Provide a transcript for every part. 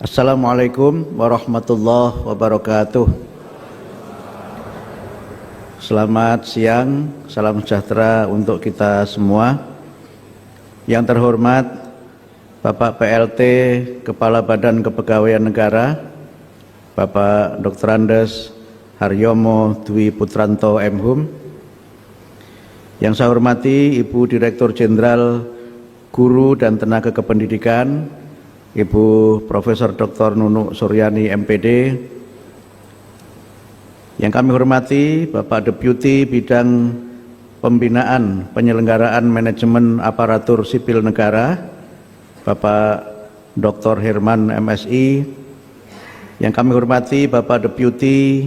Assalamualaikum warahmatullahi wabarakatuh. Selamat siang, salam sejahtera untuk kita semua. Yang terhormat Bapak PLT Kepala Badan Kepegawaian Negara, Bapak Dr. Andes Haryomo Dwi Putranto MHum. Yang saya hormati Ibu Direktur Jenderal Guru dan Tenaga Kependidikan, Ibu Profesor Dr. Nunuk Suryani MPD. Yang kami hormati Bapak Deputi Bidang Pembinaan Penyelenggaraan Manajemen Aparatur Sipil Negara, Bapak Dr. Herman MSI. Yang kami hormati Bapak Deputi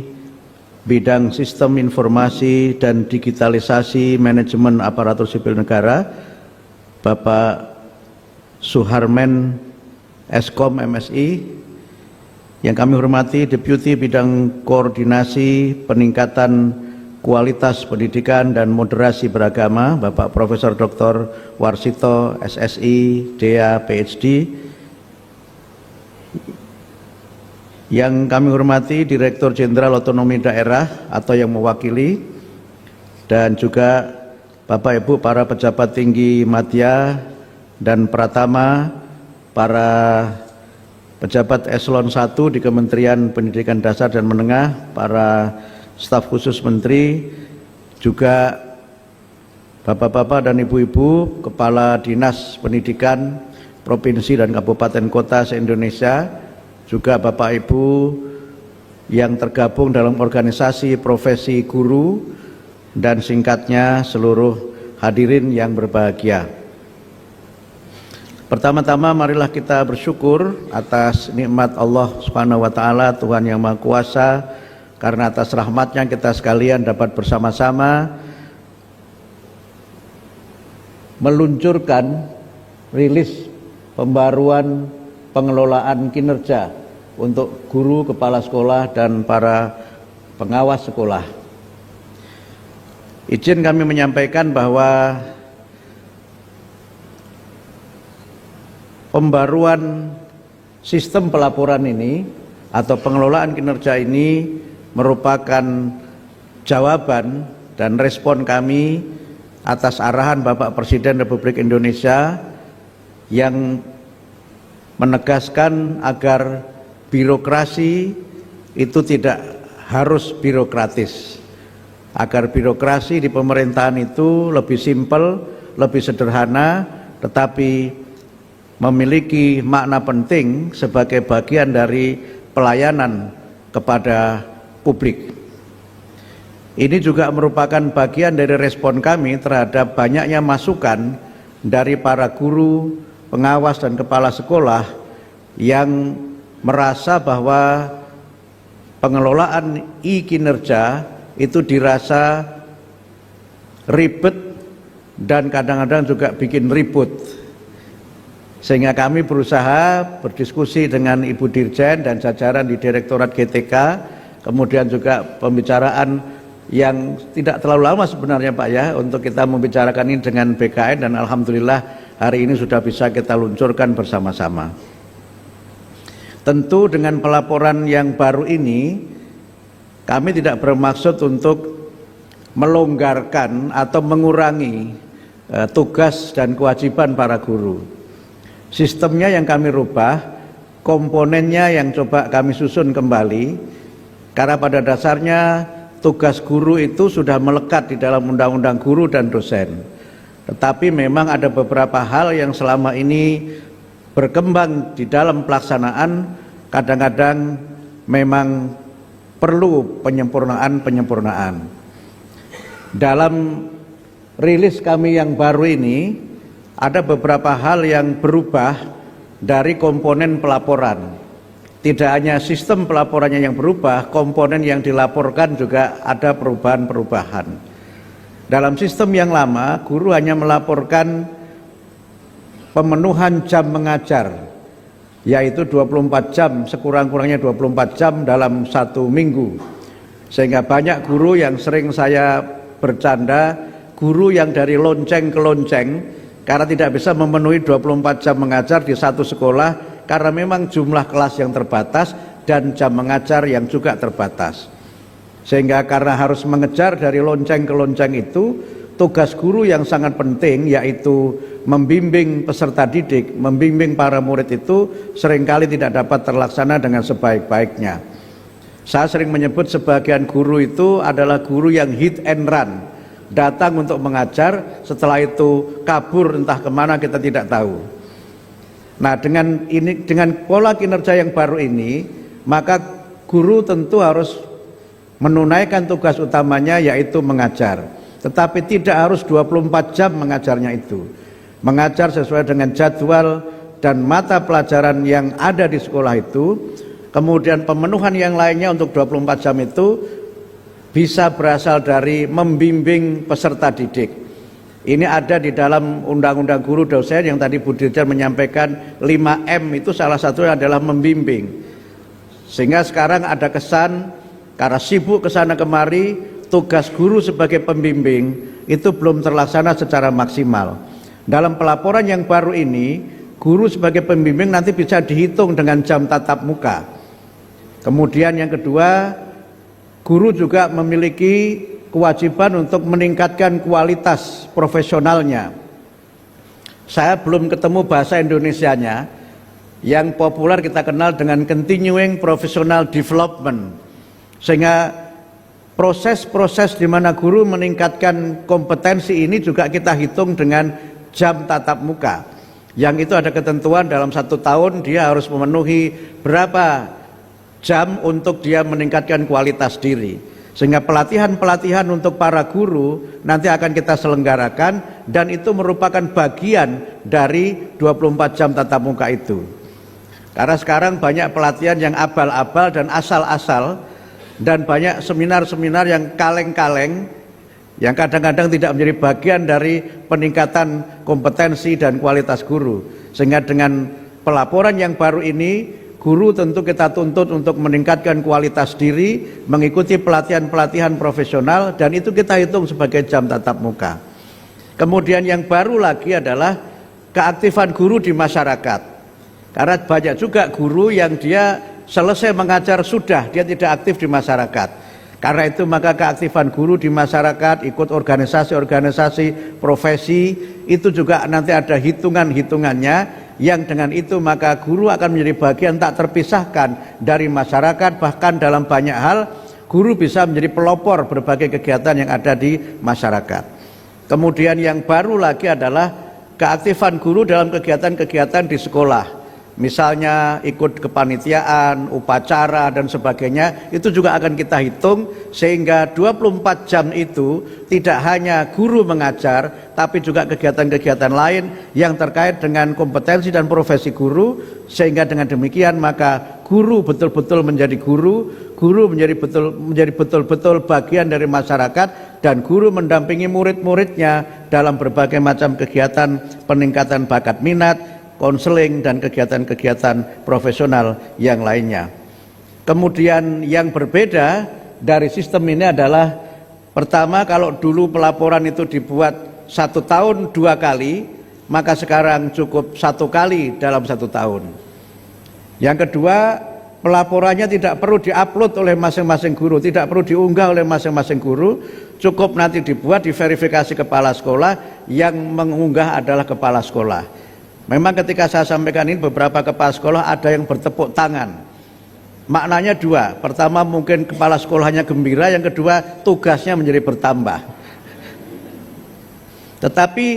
Bidang Sistem Informasi dan Digitalisasi Manajemen Aparatur Sipil Negara, Bapak Suharmen Eskom MSI. Yang kami hormati Deputi Bidang Koordinasi Peningkatan Kualitas Pendidikan dan Moderasi Beragama, Bapak Profesor Dr. Warsito SSI DA PhD. Yang kami hormati Direktur Jenderal Otonomi Daerah atau yang mewakili, dan juga Bapak Ibu para pejabat tinggi Madya dan Pratama, para pejabat eselon 1 di Kementerian Pendidikan Dasar dan Menengah, para staf khusus menteri, juga bapak-bapak dan ibu-ibu kepala dinas pendidikan provinsi dan kabupaten kota se-Indonesia, juga bapak ibu yang tergabung dalam organisasi profesi guru, dan singkatnya seluruh hadirin yang berbahagia. Pertama-tama marilah kita bersyukur atas nikmat Allah Subhanahu wa taala, Tuhan yang Maha Kuasa, karena atas rahmatnya kita sekalian dapat bersama-sama meluncurkan rilis pembaruan pengelolaan kinerja untuk guru, kepala sekolah, dan para pengawas sekolah. Izin kami menyampaikan bahwa pembaruan sistem pelaporan ini atau pengelolaan kinerja ini merupakan jawaban dan respon kami atas arahan Bapak Presiden Republik Indonesia yang menegaskan agar birokrasi itu tidak harus birokratis, agar birokrasi di pemerintahan itu lebih simpel, lebih sederhana, tetapi memiliki makna penting sebagai bagian dari pelayanan kepada publik. Ini juga merupakan bagian dari respon kami terhadap banyaknya masukan dari para guru, pengawas, dan kepala sekolah yang merasa bahwa pengelolaan e-kinerja itu dirasa ribet dan kadang-kadang juga bikin ribut. Sehingga kami berusaha berdiskusi dengan Ibu Dirjen dan jajaran di Direktorat GTK, kemudian juga pembicaraan yang tidak terlalu lama sebenarnya Pak ya, untuk kita membicarakan ini dengan BKN, dan alhamdulillah hari ini sudah bisa kita luncurkan bersama-sama. Tentu dengan pelaporan yang baru ini, kami tidak bermaksud untuk melonggarkan atau mengurangi tugas dan kewajiban para guru. Sistemnya yang kami rubah, komponennya yang coba kami susun kembali, karena pada dasarnya tugas guru itu sudah melekat di dalam undang-undang guru dan dosen. Tetapi memang ada beberapa hal yang selama ini berkembang di dalam pelaksanaan, kadang-kadang memang perlu penyempurnaan. Dalam rilis kami yang baru ini, ada beberapa hal yang berubah dari komponen pelaporan. Tidak hanya sistem pelaporannya yang berubah, komponen yang dilaporkan juga ada perubahan-perubahan. Dalam sistem yang lama, guru hanya melaporkan pemenuhan jam mengajar, yaitu 24 jam, sekurang-kurangnya 24 jam dalam satu minggu. Sehingga banyak guru yang sering saya bercanda, guru yang dari lonceng ke lonceng, karena tidak bisa memenuhi 24 jam mengajar di satu sekolah, karena memang jumlah kelas yang terbatas dan jam mengajar yang juga terbatas. Sehingga karena harus mengejar dari lonceng ke lonceng itu, tugas guru yang sangat penting yaitu membimbing peserta didik, membimbing para murid itu seringkali tidak dapat terlaksana dengan sebaik-baiknya. Saya sering menyebut sebagian guru itu adalah guru yang hit and run, datang untuk mengajar, setelah itu kabur entah kemana kita tidak tahu. Nah, dengan pola kinerja yang baru ini, maka guru tentu harus menunaikan tugas utamanya yaitu mengajar. Tetapi tidak harus 24 jam mengajarnya itu. Mengajar sesuai dengan jadwal dan mata pelajaran yang ada di sekolah itu. Kemudian pemenuhan yang lainnya untuk 24 jam itu bisa berasal dari membimbing peserta didik. Ini ada di dalam Undang-Undang Guru Dosen yang tadi Bu Dirjen menyampaikan 5M itu salah satunya adalah membimbing. Sehingga sekarang ada kesan karena sibuk kesana kemari, tugas guru sebagai pembimbing itu belum terlaksana secara maksimal. Dalam pelaporan yang baru ini, guru sebagai pembimbing nanti bisa dihitung dengan jam tatap muka. Kemudian yang kedua, guru juga memiliki kewajiban untuk meningkatkan kualitas profesionalnya. Saya belum ketemu bahasa Indonesianya, yang populer kita kenal dengan continuing professional development. Sehingga proses-proses di mana guru meningkatkan kompetensi ini juga kita hitung dengan jam tatap muka. Yang itu ada ketentuan dalam 1 tahun dia harus memenuhi berapa jam untuk dia meningkatkan kualitas diri. Sehingga pelatihan-pelatihan untuk para guru nanti akan kita selenggarakan dan itu merupakan bagian dari 24 jam tatap muka itu. Karena sekarang banyak pelatihan yang abal-abal dan asal-asal dan banyak seminar-seminar yang kaleng-kaleng yang kadang-kadang tidak menjadi bagian dari peningkatan kompetensi dan kualitas guru. Sehingga dengan pelaporan yang baru ini, guru tentu kita tuntut untuk meningkatkan kualitas diri, mengikuti pelatihan-pelatihan profesional, dan itu kita hitung sebagai jam tatap muka. Kemudian yang baru lagi adalah keaktifan guru di masyarakat. Karena banyak juga guru yang dia selesai mengajar sudah, dia tidak aktif di masyarakat. Karena itu maka keaktifan guru di masyarakat, ikut organisasi-organisasi profesi, itu juga nanti ada hitungan-hitungannya, yang dengan itu maka guru akan menjadi bagian tak terpisahkan dari masyarakat. Bahkan dalam banyak hal guru bisa menjadi pelopor berbagai kegiatan yang ada di masyarakat. Kemudian yang baru lagi adalah keaktifan guru dalam kegiatan-kegiatan di sekolah. Misalnya ikut kepanitiaan, upacara dan sebagainya, itu juga akan kita hitung sehingga 24 jam itu tidak hanya guru mengajar, tapi juga kegiatan-kegiatan lain yang terkait dengan kompetensi dan profesi guru. Sehingga dengan demikian maka guru betul-betul menjadi guru, guru menjadi betul-betul bagian dari masyarakat, dan guru mendampingi murid-muridnya dalam berbagai macam kegiatan peningkatan bakat minat, konseling dan kegiatan-kegiatan profesional yang lainnya. Kemudian yang berbeda dari sistem ini adalah, pertama, kalau dulu pelaporan itu dibuat 1 tahun 2 kali, maka sekarang cukup 1 kali dalam 1 tahun. Yang kedua, pelaporannya tidak perlu diupload oleh masing-masing guru, tidak perlu diunggah oleh masing-masing guru, cukup nanti dibuat, diverifikasi kepala sekolah, yang mengunggah adalah kepala sekolah. Memang ketika saya sampaikan ini, beberapa kepala sekolah ada yang bertepuk tangan. Maknanya 2, pertama mungkin kepala sekolahnya gembira, yang kedua tugasnya menjadi bertambah. Tetapi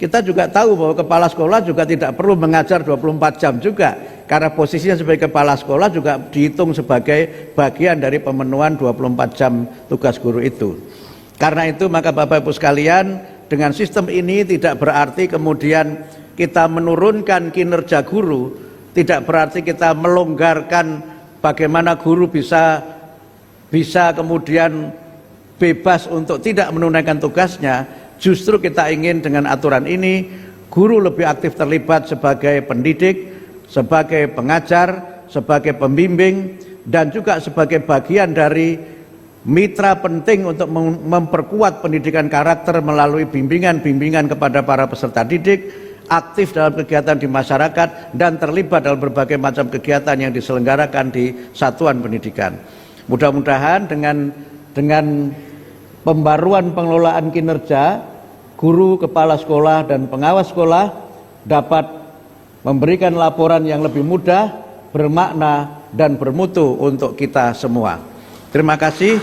kita juga tahu bahwa kepala sekolah juga tidak perlu mengajar 24 jam juga, karena posisinya sebagai kepala sekolah juga dihitung sebagai bagian dari pemenuhan 24 jam tugas guru itu. Karena itu maka Bapak Ibu sekalian, dengan sistem ini tidak berarti kemudian kita menurunkan kinerja guru, tidak berarti kita melonggarkan bagaimana guru bisa kemudian bebas untuk tidak menunaikan tugasnya. Justru kita ingin dengan aturan ini guru lebih aktif terlibat sebagai pendidik, sebagai pengajar, sebagai pembimbing, dan juga sebagai bagian dari mitra penting untuk memperkuat pendidikan karakter melalui bimbingan-bimbingan kepada para peserta didik, aktif dalam kegiatan di masyarakat, dan terlibat dalam berbagai macam kegiatan yang diselenggarakan di satuan pendidikan. Mudah-mudahan dengan pembaruan pengelolaan kinerja, guru, kepala sekolah, dan pengawas sekolah dapat memberikan laporan yang lebih mudah, bermakna, dan bermutu untuk kita semua. Terima kasih.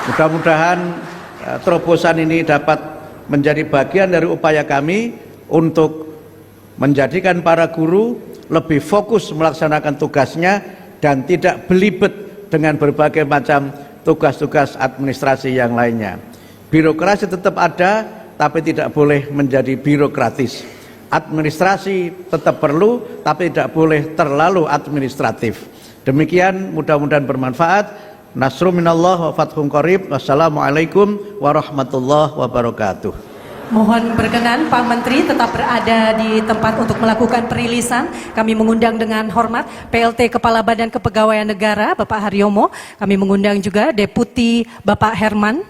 Mudah-mudahan terobosan ini dapat menjadi bagian dari upaya kami untuk menjadikan para guru lebih fokus melaksanakan tugasnya dan tidak belibet dengan berbagai macam tugas-tugas administrasi yang lainnya. Birokrasi tetap ada, tapi tidak boleh menjadi birokratis. Administrasi tetap perlu, tapi tidak boleh terlalu administratif. Demikian, mudah-mudahan bermanfaat. Nasrun minallah wa fathun qarib. Wassalamualaikum warahmatullahi wabarakatuh. Mohon berkenan Pak Menteri tetap berada di tempat untuk melakukan perilisan. Kami mengundang dengan hormat PLT Kepala Badan Kepegawaian Negara Bapak Haryomo. Kami mengundang juga Deputi Bapak Herman,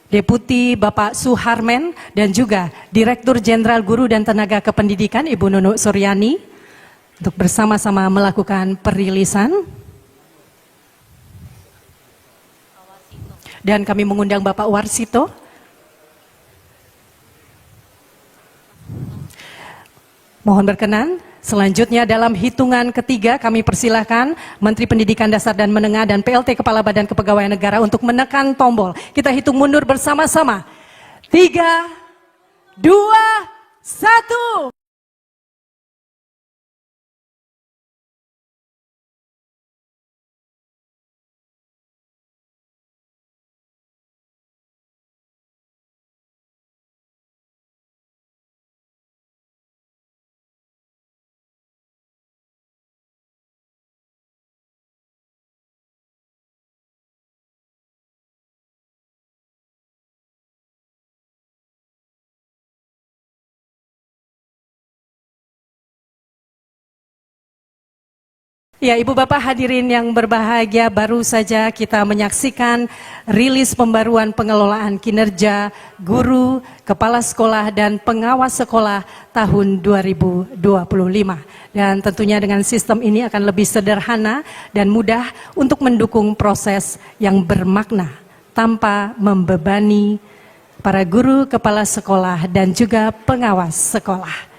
Deputi Bapak Suharmen, dan juga Direktur Jenderal Guru dan Tenaga Kependidikan Ibu Nunuk Suryani untuk bersama-sama melakukan perilisan. Dan kami mengundang Bapak Warsito. Mohon berkenan, selanjutnya dalam hitungan ketiga kami persilahkan Menteri Pendidikan Dasar dan Menengah dan PLT Kepala Badan Kepegawaian Negara untuk menekan tombol. Kita hitung mundur bersama-sama. 3, 2, 1. Ya, Ibu Bapak hadirin yang berbahagia, baru saja kita menyaksikan rilis pembaruan pengelolaan kinerja guru, kepala sekolah, dan pengawas sekolah tahun 2025. Dan tentunya dengan sistem ini akan lebih sederhana dan mudah untuk mendukung proses yang bermakna tanpa membebani para guru, kepala sekolah, dan juga pengawas sekolah.